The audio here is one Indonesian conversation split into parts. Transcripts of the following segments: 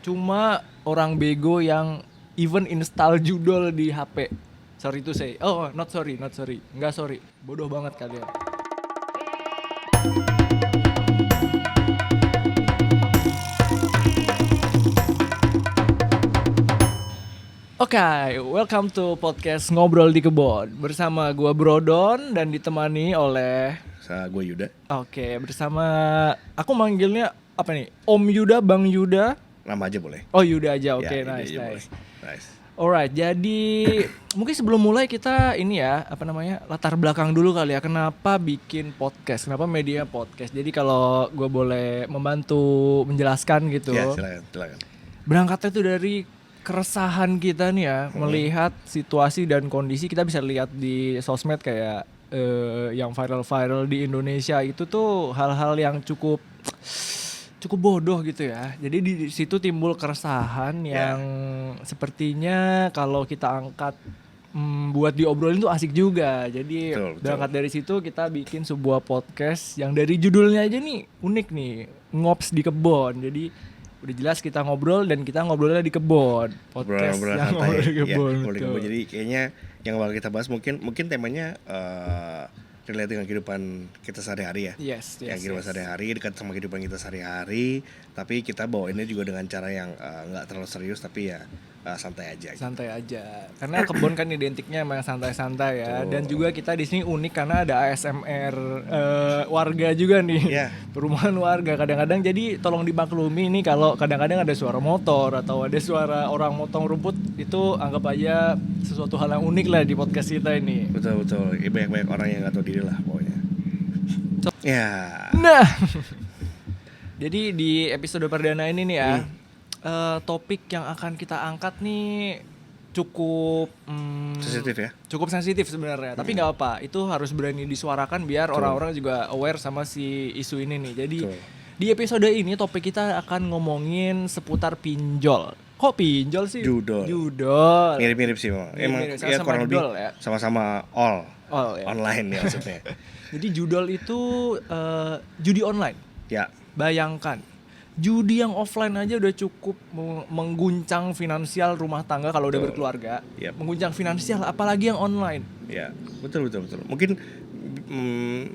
cuma orang bego yang even install judul di HP. Sorry to say. Oh, not sorry. Enggak sorry. Bodoh banget kalian. Oke, welcome to podcast Ngobrol di Kebon. Bersama gua Brodon dan ditemani oleh Gue Yuda. Oke, bersama aku manggilnya apa nih? Om Yuda, Bang Yuda. Nama aja boleh. Oh, Yuda aja. Oke, Ya, nice. Nice. Alright, jadi mungkin sebelum mulai kita ini ya, latar belakang dulu kali ya. Kenapa bikin podcast? Kenapa media podcast? Jadi kalau gue boleh membantu menjelaskan gitu. Ya, silakan. Berangkatnya tuh dari keresahan kita nih ya, melihat situasi dan kondisi. Kita bisa lihat di sosmed kayak yang viral di Indonesia itu tuh hal-hal yang cukup bodoh gitu ya. Jadi di situ timbul keresahan yang sepertinya kalau kita angkat buat diobrolin tuh asik juga. Jadi betul. berangkat dari situ kita bikin sebuah podcast yang dari judulnya aja nih unik nih, Ngops di Kebon. Jadi udah jelas kita ngobrol dan kita ngobrolnya di kebon. Podcast Ngobrol yang santai. ngobrol di kebon. Ya, jadi kayaknya yang bakal kita bahas mungkin temanya relate dengan kehidupan kita sehari-hari ya. Yes. Kehidupan sehari-hari, dekat sama kehidupan kita sehari-hari, tapi kita bawainnya juga dengan cara yang nggak terlalu serius, tapi ya santai aja. Santai aja. Karena kebon kan identiknya emang santai-santai ya. Betul. Dan juga kita di sini unik karena ada ASMR warga juga nih. Yeah. Perumahan warga kadang-kadang, jadi tolong dimaklumi nih kalau kadang-kadang ada suara motor atau ada suara orang motong rumput, itu anggap aja sesuatu hal yang unik lah di podcast kita ini. Betul. Banyak orang yang nggak tahu diri lah pokoknya. Nah. Jadi di episode perdana ini nih ya, topik yang akan kita angkat nih cukup sensitif ya. Cukup sensitif sebenarnya, tapi nggak apa, itu harus berani disuarakan biar orang-orang juga aware sama si isu ini nih. Jadi di episode ini topik kita akan ngomongin seputar pinjol. Kok pinjol sih? Judol. Mirip-mirip sih memang. Emang ya kurang lebih ya. Sama-sama ya. Online ya maksudnya. Jadi judol itu judi online. Ya. Bayangkan, judi yang offline aja udah cukup mengguncang finansial rumah tangga kalau udah berkeluarga. Yep. Mengguncang finansial, apalagi yang online. Ya, betul. Mungkin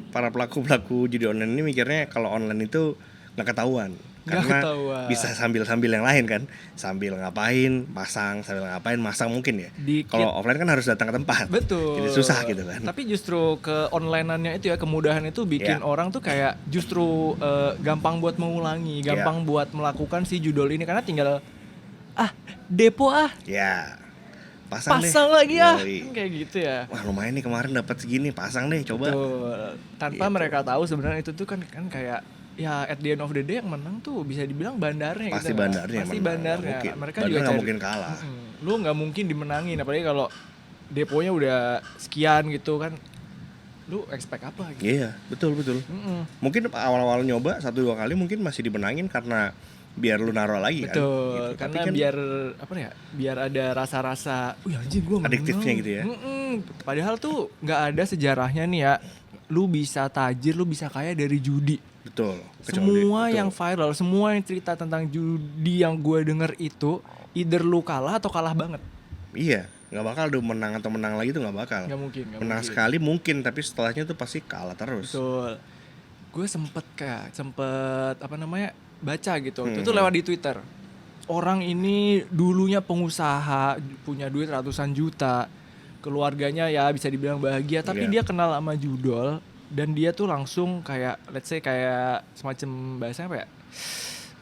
para pelaku judi online ini mikirnya kalau online itu nggak ketahuan. Karena bisa sambil yang lain kan, sambil ngapain masang mungkin ya. Kalau offline kan harus datang ke tempat. Betul. Jadi susah gitu kan. Tapi justru ke onlineannya itu ya, kemudahan itu bikin orang tuh kayak justru gampang buat mengulangi, gampang buat melakukan si judol ini karena tinggal depo Ya. Pasang deh. Lagi kayak gitu ya. Wah lumayan nih kemarin dapat segini, pasang deh coba. Betul. Tanpa mereka tahu sebenarnya itu tuh kan kayak ya at the end of the day yang menang tuh bisa dibilang bandarnya. Pasti gitu. Bandarnya. Mereka Bandar juga nggak mungkin kalah. Lu nggak mungkin dimenangin, apalagi kalau deponya udah sekian gitu kan. Lu expect apa gitu? Iya, betul. Mungkin awal-awal nyoba 1-2 kali mungkin masih dimenangin karena biar lu naruh lagi kan. Betul, karena kan, biar ada rasa-rasa anjing gue menang. Adiktifnya gitu ya. Padahal tuh nggak ada sejarahnya nih ya. Lu bisa tajir, lu bisa kaya dari judi. Betul. Semua yang viral, semua yang cerita tentang judi yang gue denger itu either lu kalah atau kalah banget. Iya, nggak bakal lu menang atau menang lagi tuh nggak bakal. Nggak mungkin. Menang sekali mungkin, tapi setelahnya tuh pasti kalah terus. Betul. Gue sempet baca gitu. Itu lewat di Twitter. Orang ini dulunya pengusaha, punya duit ratusan juta, keluarganya ya bisa dibilang bahagia, tapi dia kenal sama judol. Dan dia tuh langsung kayak let's say kayak semacam bahasanya apa ya,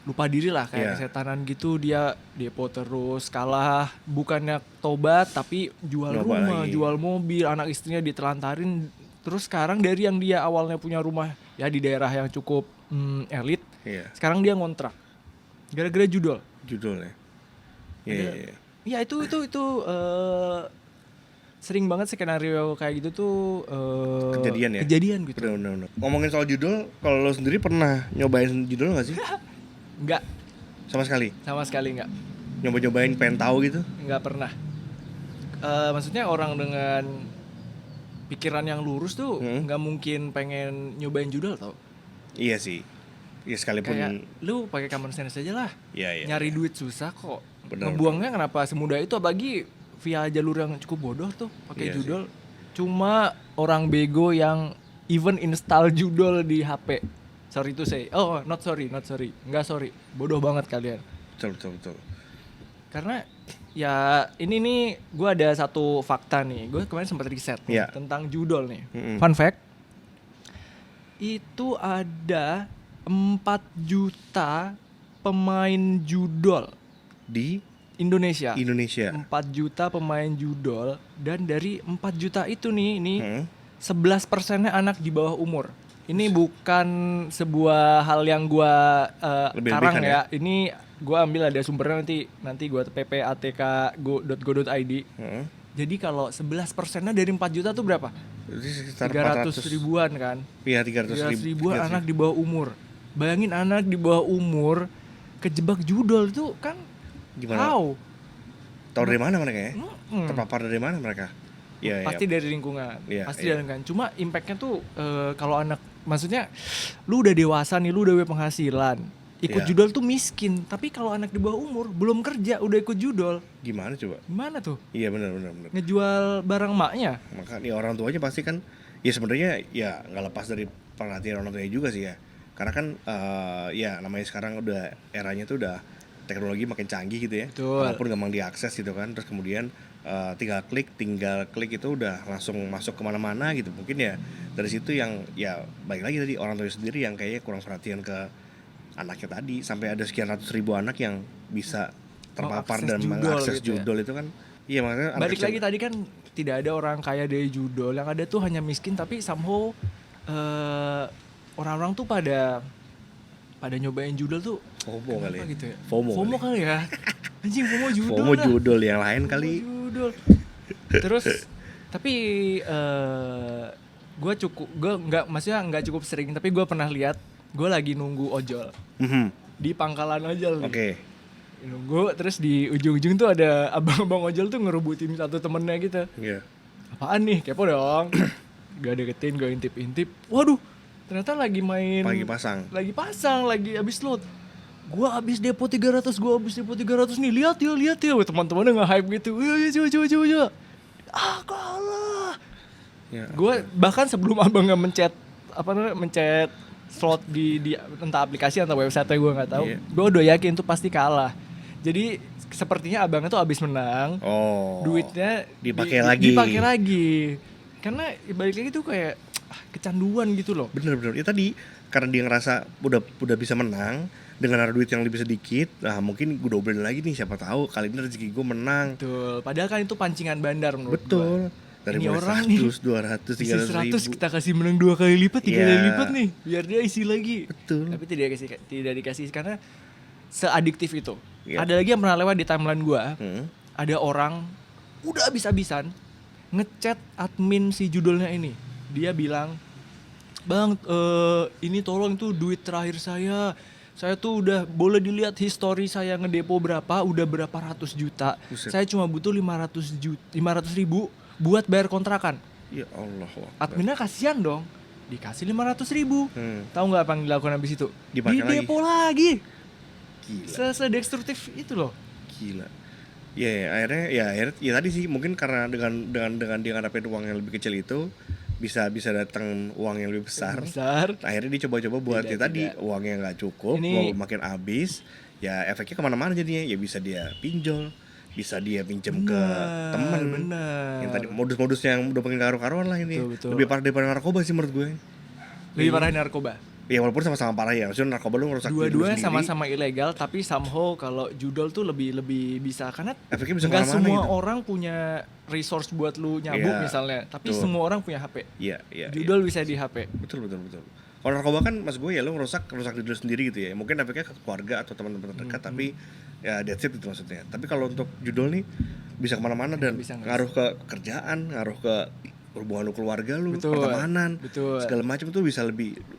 lupa diri lah, kayak kesetanan gitu. Dia depo terus, kalah, bukannya tobat tapi jual rumah, jual mobil, anak istrinya ditelantarin. Terus sekarang dari yang dia awalnya punya rumah ya di daerah yang cukup elit, sekarang dia ngontrak gara-gara judol ya. Iya itu sering banget skenario kayak gitu tuh kejadian gitu. Bener. Ngomongin soal judul, kalau lo sendiri pernah nyobain judul nggak sih? Enggak. Sama sekali enggak. Nyobain pengen tahu gitu? Enggak pernah. Maksudnya orang dengan pikiran yang lurus tuh nggak mungkin pengen nyobain judul tau. Iya sih. Ya sekalipun kayak lu pakai common sense aja lah. ya. Nyari duit susah kok. Benar, Ngebuangnya kenapa semudah itu, apalagi via jalur yang cukup bodoh tuh pakai judol. Cuma orang bego yang even install judol di HP. Sorry to say. Oh, not sorry. Enggak sorry. Bodoh banget kalian. Betul. Karena ya ini nih gue ada satu fakta nih. Gue kemarin sempat riset nih, tentang judol nih. Fun fact. Itu ada 4 juta pemain judol di Indonesia. 4 juta pemain judol, dan dari 4 juta itu nih 11%-nya anak di bawah umur. Ini bukan sebuah hal yang gua karang ya. Ini gua ambil ada sumbernya, nanti gua ppatk.go.id. Jadi kalau 11%-nya dari 4 juta tuh berapa? 300 ribuan kan? Iya, 300 ribuan anak di bawah umur. Bayangin anak di bawah umur kejebak judol itu kan. Gimana? Tahu dari mana mereka ya? Terpapar dari mana mereka? Ya, pasti dari lingkungan. Pasti dari lingkungan. Cuma impactnya tuh kalau anak, maksudnya lu udah dewasa nih, lu udah berpenghasilan, ikut judol tuh miskin. Tapi kalau anak di bawah umur belum kerja udah ikut judol, gimana coba? Gimana tuh? Iya benar. Ngejual barang maknya. Maka nih orang tuanya pasti kan, ya sebenarnya ya nggak lepas dari perhatian orang tuanya juga sih ya. Karena kan ya namanya sekarang udah eranya tuh udah teknologi makin canggih gitu ya. Walaupun gampang diakses gitu kan. Terus kemudian tinggal klik itu udah langsung masuk kemana-mana gitu. Mungkin ya dari situ yang ya baik lagi tadi orang tua sendiri yang kayaknya kurang perhatian ke anaknya tadi, sampai ada sekian ratus ribu anak yang bisa terpapar dan mengakses gitu judol itu kan. Iya, makanya balik lagi tadi kan tidak ada orang kaya dari judol, yang ada tuh hanya miskin. Tapi somehow orang-orang tuh pada nyobain judol tuh FOMO kali ya? Gitu ya? FOMO kali ya. Anjing, FOMO judol. FOMO judol yang lain kali. Judol. Terus tapi gue nggak cukup sering, tapi gue pernah lihat, gue lagi nunggu ojol di pangkalan ojol nih. Oke. Nunggu, terus di ujung-ujung tuh ada abang-abang ojol tuh ngerebutin satu temennya gitu. Iya. Apaan nih? Kepo dong. Gue deketin, gue intip-intip. Waduh, ternyata lagi main. Lagi abis load. Gue abis depo 300 nih. Lihat ya. Teman-temannya nge-hype gitu. Coba. Kalah. Ya, gue bahkan sebelum abang mencet slot di entah aplikasi atau website gue nggak tahu. Gue udah yakin tuh pasti kalah. Jadi sepertinya abangnya tuh abis menang. Duitnya dipakai lagi. Karena balik lagi tuh kayak kecanduan gitu loh. Bener. Ya tadi karena dia ngerasa udah bisa menang dengan ada duit yang lebih sedikit, nah mungkin gue dobelin lagi nih, siapa tahu kali ini rezeki gue menang. Betul. Padahal kan itu pancingan bandar menurut gue. Betul. Dari ini orang 100, 200, 300 ribu. kita kasih menang 2 kali lipat, 3 kali lipat nih, biar dia isi lagi. Betul. Tapi tidak dikasih karena seadiktif itu. Ada lagi yang pernah lewat di timeline gue. Ada orang udah habis-habisan ngechat admin si judulnya ini. Dia bilang, "Bang, ini tolong itu duit terakhir saya. Saya tuh udah boleh dilihat history saya ngedepo berapa, udah berapa ratus juta. Buset. Saya cuma butuh 500 ribu buat bayar kontrakan." Ya Allah. Adminnya kasihan dong. Dikasih 500 ribu. Tahu nggak apa yang dilakukan habis itu? Didepo lagi. Gila. Sedestruktif itu loh. Gila. Akhirnya tadi sih mungkin karena dengan dia ngadapin uang yang lebih kecil itu bisa datang uang yang lebih besar. Akhirnya dia coba-coba buat tadi uangnya nggak cukup, uang makin habis, ya efeknya kemana-mana jadinya. Ya bisa dia pinjol, bisa dia pinjam ke teman. Yang tadi modus-modus yang udah makin karu-karuan lah ini. Betul. Lebih parah daripada narkoba sih menurut gue. Lebih parah dari narkoba. Ya walaupun sama-sama parah ya, maksudnya narkoba lu ngerusak diri lu sendiri. Dua-duanya sama-sama ilegal, tapi somehow kalau judol tuh lebih bisa, karena efeknya bisa nggak semua gitu. Orang punya resource buat lu nyabuk misalnya, tapi semua orang punya HP. Iya. Judol bisa di HP. Betul. Kalau narkoba kan mas gue ya lu ngerusak diri lu sendiri gitu ya. Mungkin efeknya ke keluarga atau teman-teman terdekat, tapi ya that's it itu maksudnya. Tapi kalau untuk judol nih bisa kemana-mana dan ngaruh ke kerjaan, ngaruh ke hubungan lu keluarga lu, pertemanan, segala macam itu bisa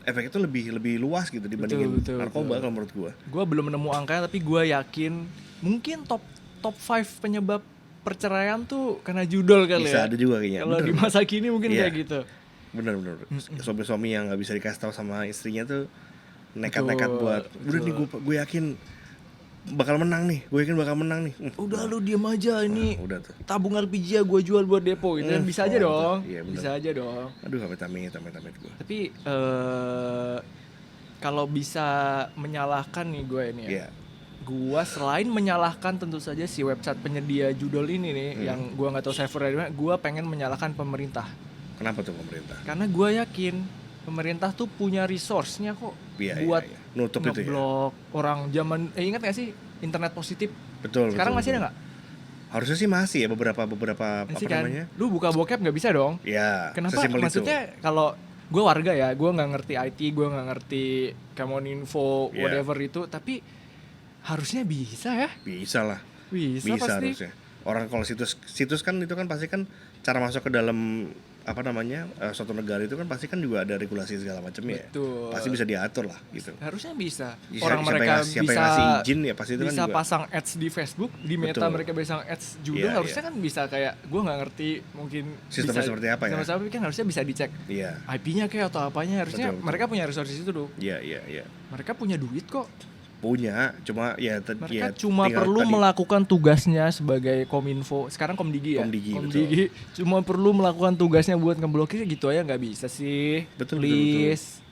efeknya itu lebih luas gitu dibandingin narkoba kalau menurut gua. Gua belum menemu angkanya, tapi gua yakin mungkin top 5 penyebab perceraian tuh karena judol kali bisa ya. Bisa ada juga kayaknya. Kalau di masa kini mungkin kayak gitu. Bener. Suami-suami yang nggak bisa dikasih tahu sama istrinya tuh nekat-nekat buat udah nih gue yakin bakal menang nih, gue yakin bakal menang nih. Udah lu diem aja ini. Udah tuh. Tabung LPG ya gue jual buat depo gitu kan bisa aja dong. Iya, bisa aja dong. Aduh, amit gue. Tapi kalau bisa menyalahkan nih gue ini ya. Gua selain menyalahkan tentu saja si website penyedia judul ini nih yang gua nggak tahu servernya di mana, gua pengen menyalahkan pemerintah. Kenapa tuh pemerintah? Karena gua yakin pemerintah tuh punya resource-nya kok buat nutup itu ya. Orang zaman ingat gak sih internet positif? Betul. Sekarang masih ada nggak? Harusnya sih masih ya beberapa masih apa kan? namanya? Lu buka bokep nggak bisa dong? Ya. Kenapa? Maksudnya kalau gue warga ya, gue nggak ngerti IT, gue nggak ngerti Kemeninfo, whatever itu, tapi harusnya bisa ya? Bisa lah. Bisa pasti. Harusnya. Orang kalau situs kan itu kan pasti kan cara masuk ke dalam apa namanya suatu negara itu kan pasti kan juga ada regulasi segala macam ya. Betul. Pasti bisa diatur lah gitu. Harusnya bisa. Orang mereka siapa yang ngasih izin ya pasti itu bisa kan juga pasang ads di Facebook, di Meta mereka pasang ads juga harusnya kan bisa kayak gue nggak ngerti mungkin sistemnya seperti apa ya. Tapi kan harusnya bisa dicek. IP-nya kayak atau apanya harusnya mereka punya resources itu tuh. Iya. Mereka punya duit kok. Punya, cuma mereka cuma perlu melakukan tugasnya sebagai Kominfo. Sekarang Komdigi ya. Komdigi cuma perlu melakukan tugasnya buat ngeblokir gitu aja nggak bisa sih. Betul.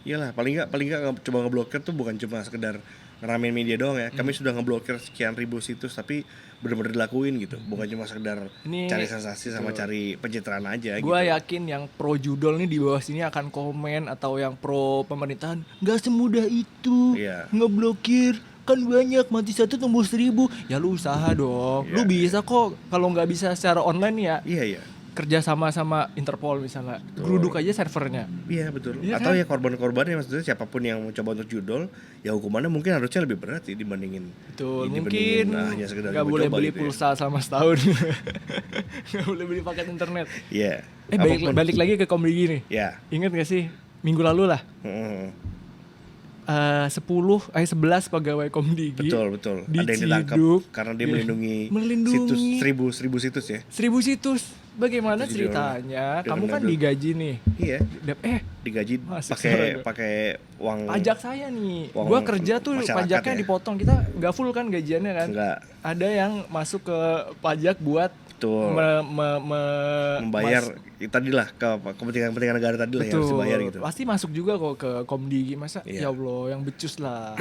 Iyalah, paling nggak coba ngeblokir tuh bukan cuma sekedar ngeramein media doang ya. Kami sudah ngeblokir sekian ribu situs tapi benar-benar dilakuin gitu. Bukan cuma sekedar cari sensasi sama cari pencitraan aja. Gua yakin yang pro judul nih di bawah sini akan komen atau yang pro pemerintahan nggak semudah itu ngeblokir. Kan banyak mati 1 tumbuh 1000. Ya lu usaha dong. Lu bisa kok kalau nggak bisa secara online ya. Iya. Kerja sama Interpol misalnya, geruduk aja servernya. Iya betul. Ya, atau kan? Ya korban-korbannya maksudnya siapapun yang mencoba untuk judol, ya hukumannya mungkin harusnya lebih berat sih dibandingin. Betul. Mungkin nggak boleh beli gitu pulsa selama setahun. Nggak boleh beli paket internet. Iya. Balik lagi ke Komdigi nih. Iya. Ingat nggak sih minggu lalu lah? 11 pegawai Komdigi. Betul. Ada yang ditangkap karena dia melindungi situs 1000 situs ya. 1000 situs. Bagaimana ceritanya? Kamu kan digaji nih. Iya. Digaji pakai uang pajak saya nih. Gua kerja tuh pajaknya dipotong. Kita nggak full kan gajiannya kan? Enggak. Ada yang masuk ke pajak buat membayar tadilah ke kepentingan negara tadi lah yang harus dibayar gitu. Pasti masuk juga kok ke Komdigi. Masa ya Allah yang becus lah.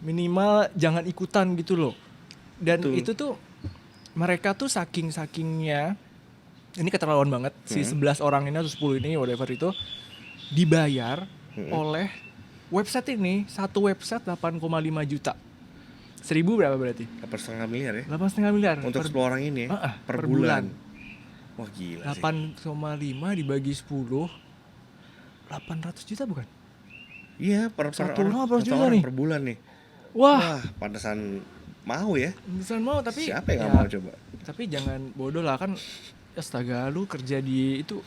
Minimal jangan ikutan gitu loh. Dan itu tuh mereka tuh sakingnya ini keterlaluan banget. Si 11 orang ini atau 10 ini whatever itu dibayar oleh website ini. Satu website 8,5 juta. 1000 berapa berarti? 8,5 miliar ya? 8,5 miliar untuk 10 orang ini per bulan. Wah gila 8,5 dibagi 10 800 juta bukan? Iya per orang per bulan nih. Wah pantesan mau ya. Pantesan mau tapi siapa yang gak mau coba? Tapi jangan bodoh lah kan. Astaga lu kerja di itu.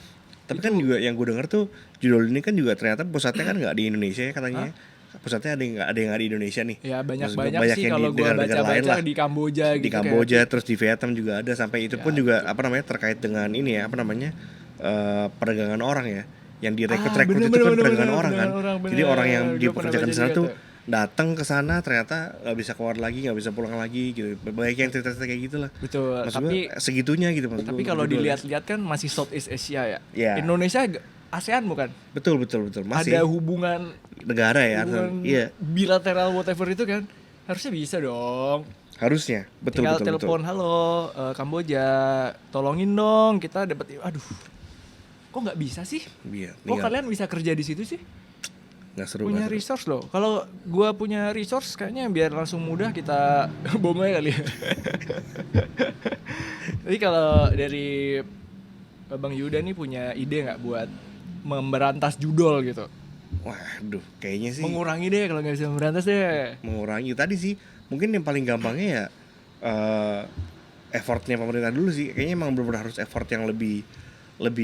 Tapi kan juga yang gue denger tuh judul ini kan juga ternyata pusatnya kan gak di Indonesia ya katanya. Pusatnya ada yang nggak di Indonesia nih. Ya banyak sih kalau gue baca-baca di Kamboja gitu. Di Kamboja terus di Vietnam juga ada sampai itu pun juga terkait dengan ini ya perdagangan orang ya. Yang direkrut itu kan perdagangan orang kan. Jadi orang yang dipekerjakan di sana tuh datang ke sana ternyata nggak bisa keluar lagi, nggak bisa pulang lagi gitu. Banyak yang cerita kayak gitulah. Betul. Maksud tapi segitunya gitu. Tapi kalau dilihat-lihat kan masih Southeast Asia ya. Indonesia ASEAN bukan? Betul. Masih ada hubungan negara ya. Iya. Bilateral whatever itu kan harusnya bisa dong. Harusnya. Tinggal telepon, halo Kamboja, tolongin dong kita dapat. Aduh. Kok nggak bisa sih? Iya. Kok kalian bisa kerja di situ sih? Nggak seru. Punya resource loh. Kalau gua punya resource kayaknya biar langsung mudah kita bom aja kali ya. Jadi kalau dari Bang Yuda nih punya ide nggak buat memberantas judol gitu? Waduh, kayaknya sih mengurangi deh kalau nggak bisa memberantas deh. Mengurangi tadi sih, mungkin yang paling gampangnya ya effortnya pemerintah dulu sih. Kayaknya emang benar-benar harus effort yang lebih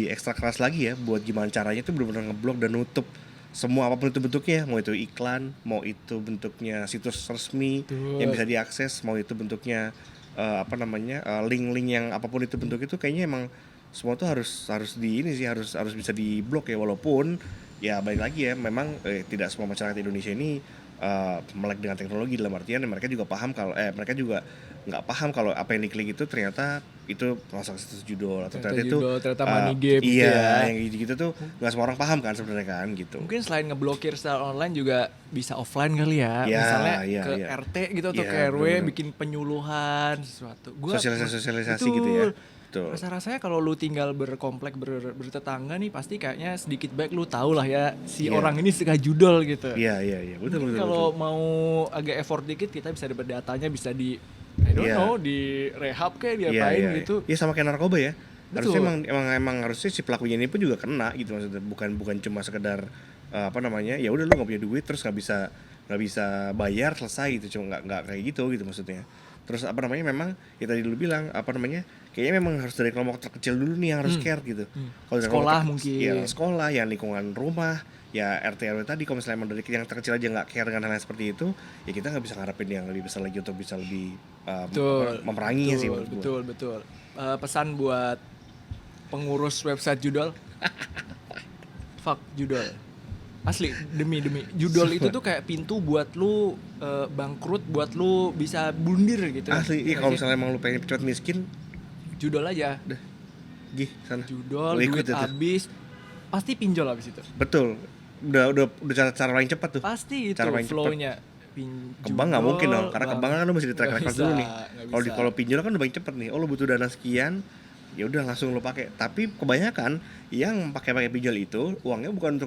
ekstra keras lagi ya buat gimana caranya tuh benar-benar ngeblok dan nutup semua apapun itu bentuknya, mau itu iklan, mau itu bentuknya situs resmi yang bisa diakses, mau itu bentuknya link-link yang apapun itu bentuk itu kayaknya emang semua tuh harus di ini sih harus bisa diblok ya walaupun ya balik lagi ya memang tidak semua masyarakat Indonesia ini melek dengan teknologi, dalam artian mereka juga paham kalau mereka juga nggak paham kalau apa yang diklik itu ternyata itu transaksi judul atau ternyata money game iya, gitu ya. Yang gitu tuh nggak semua orang paham kan sebenarnya kan gitu. Mungkin selain ngeblokir secara online juga bisa offline kali ya, misalnya ke RT gitu atau ke RW bener. Bikin penyuluhan sesuatu. Sosialisasi gitu ya. Rasa-rasanya kalau lu tinggal berkomplek bertetangga nih pasti kayaknya sedikit baik lu tahu lah ya si orang ini suka judol gitu. Iya betul. Kalau mau agak effort dikit kita bisa dapat datanya, bisa di I don't know di rehab kayak diapain gitu. Iya sama kayak narkoba ya. Betul. Harusnya emang harusnya si pelakunya ini pun juga kena gitu, maksudnya bukan cuma sekedar ya udah lu nggak punya duit terus nggak bisa bayar selesai gitu, cuma nggak kayak gitu maksudnya. Terus memang ya tadi lu bilang kayaknya memang harus dari kelompok terkecil dulu nih yang harus care gitu. Kalau sekolah mungkin. Ya sekolah, yang lingkungan rumah, ya RT RW tadi. Kalau misalnya emang dari yang terkecil aja nggak care dengan hal yang seperti itu, ya kita nggak bisa ngarepin yang lebih besar lagi untuk bisa lebih memeranginya sih. Betul. Pesan buat pengurus website judol, fuck judol. Asli demi judol itu tuh kayak pintu buat lu bangkrut, buat lu bisa bundir gitu. Asli, kalau misalnya emang lu pengen cepat miskin, judol aja. Gih, sana. Judol, duit habis, pasti pinjol habis itu. Betul. Udah cara paling cepat tuh. Pasti itu flow-nya. Kebang nggak mungkin dong, karena kebang kan lu mesti di track record dulu nih. Kalau pinjol kan udah paling cepet nih. Oh lu butuh dana sekian, ya udah langsung lo pakai. Tapi kebanyakan yang pakai pinjol itu uangnya bukan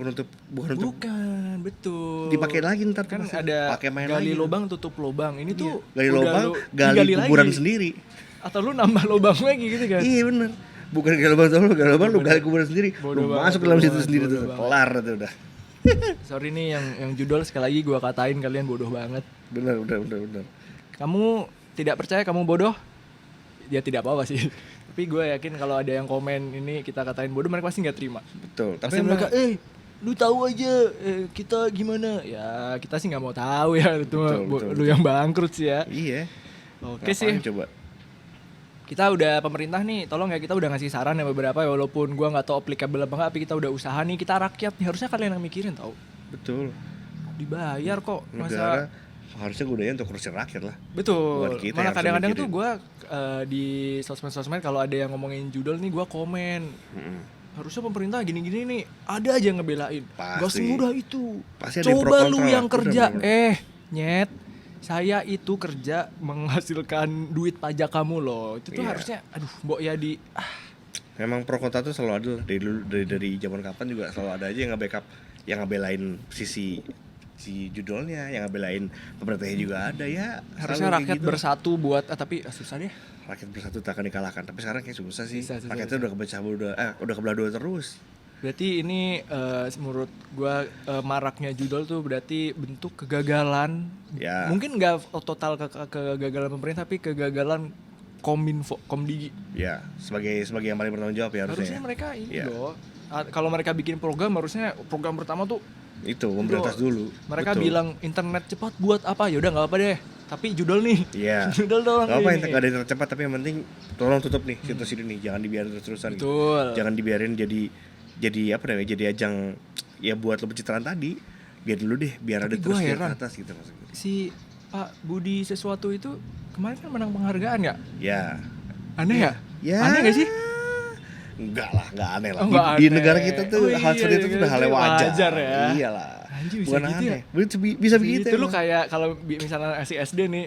betul dipakai lagi ntar kan ada pakai main gali lagi lubang tutup lubang ini tuh gali lubang gali kuburan lagi sendiri atau lu nambah lubang lagi gitu kan. Iya bener, bukan gali lubang lu gali kuburan sendiri, lu masuk dalam situ sendiri tuh kelar tuh udah. Sorry nih yang judol sekali lagi gua katain kalian bodoh banget. Bener. Kamu tidak percaya kamu bodoh? Ya tidak apa-apa sih. Tapi gue yakin kalau ada yang komen ini kita katain bodoh, mereka pasti nggak terima. Betul. Tapi mereka, lu tahu aja kita gimana? Ya kita sih nggak mau tahu ya itu betul. Lu yang bangkrut sih ya. Iya. Oke sih. Coba. Kita udah pemerintah nih, tolong ya kita udah ngasih saran ya beberapa ya, walaupun gue nggak tahu applicable apa nggak, tapi kita udah usaha nih, kita rakyat nih, harusnya kalian yang mikirin tau. Betul. Dibayar kok. Negara harusnya gunanya untuk urusin rakyat lah. Betul. Malah kadang-kadang tuh gue di sosmed kalau ada yang ngomongin judol nih gue komen. Harusnya pemerintah gini-gini nih ada aja yang ngebelain. Gak semudah itu. Pasti coba lu yang kerja. Nyet. Saya itu kerja menghasilkan duit pajak kamu loh. Itu tuh harusnya mbok ya di memang pro kontra tuh selalu ada dari zaman kapan juga selalu ada aja yang nge-backup, yang ngebelain si judulnya, yang ngebelain pemerintahnya juga ada ya. Harusnya rakyat gitu. Bersatu buat tapi susah deh. Rakyat bersatu tak akan dikalahkan. Tapi sekarang kayak susah sih. Rakyatnya udah kebelah dua terus. Berarti ini menurut gua maraknya judul tuh berarti bentuk kegagalan. Ya. Mungkin nggak total kegagalan pemerintah, tapi kegagalan Komdigi. Ya, sebagai yang paling bertanggung jawab ya harusnya. Harusnya mereka ini loh. Kalau mereka bikin program, harusnya program pertama tuh itu memberantas dulu. Mereka bilang internet cepat buat apa? Ya udah nggak apa deh. Tapi judul nih. Iya. Judul doang. Gak apa internet ada cepat, tapi yang penting tolong tutup nih situs ini nih, jangan dibiarin terus-terusan. Betul. Jangan dibiarin jadi apa namanya? Jadi ajang ya buat lo pencitraan tadi. Biar dulu deh, biar tapi ada terus di atas gitu maksudnya. Si Pak Budi sesuatu itu kemarin kan menang penghargaan ya? Ya. Aneh ya? Aneh gak sih? Enggak lah, enggak aneh lah. Di negara kita tuh hal seperti itu udah hal yang wajar ya. Iyalah. Anjir, bukan gitu aneh. Ya? Bisa begitu. Itu lu kayak kalau misalnya SD nih,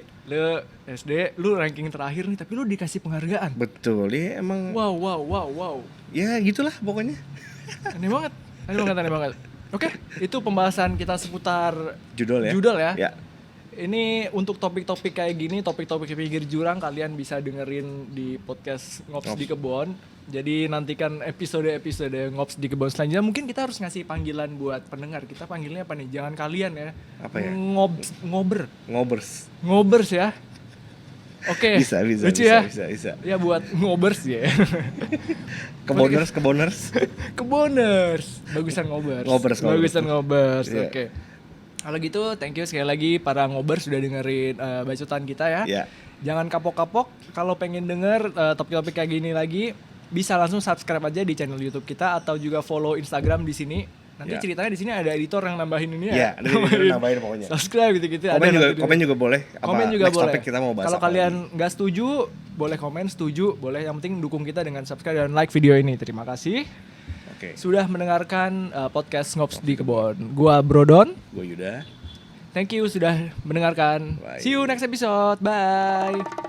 lu ranking terakhir nih, tapi lu dikasih penghargaan. Betul, ya emang. Wow. Ya gitulah pokoknya. Aneh banget. Oke, itu pembahasan kita seputar judul ya. Ya. Ini untuk topik-topik kayak gini, topik-topik pinggir jurang, kalian bisa dengerin di podcast Ngops di Kebon. Jadi nantikan episode-episode Ngops di Kebon selanjutnya. Mungkin kita harus ngasih panggilan buat pendengar. Kita panggilnya apa nih? Jangan kalian ya. Apa ya? Ngobers ya. Oke. Bisa. Lucu ya? Bisa. Ya buat ngobers ya. Keboners. Bagusan ngobers. Yeah. Oke. Kalau gitu, thank you sekali lagi para ngobers sudah dengerin bacotan kita ya. Yeah. Jangan kapok-kapok. Kalau pengen denger topik-topik kayak gini lagi, bisa langsung subscribe aja di channel YouTube kita atau juga follow Instagram di sini. Nanti ceritanya di sini ada editor yang nambahin ini ya. Iya, ada editor nambahin pokoknya. Subscribe gitu-gitu. Komen juga boleh. Komen juga next boleh. Topik kita mau bahas kalau kalian nggak setuju, boleh komen. Setuju, boleh. Yang penting dukung kita dengan subscribe dan like video ini. Terima kasih. Sudah mendengarkan podcast Ngops di Kebon. Gua Brodon. Gua Yuda. Thank you sudah mendengarkan. Bye. See you next episode. Bye.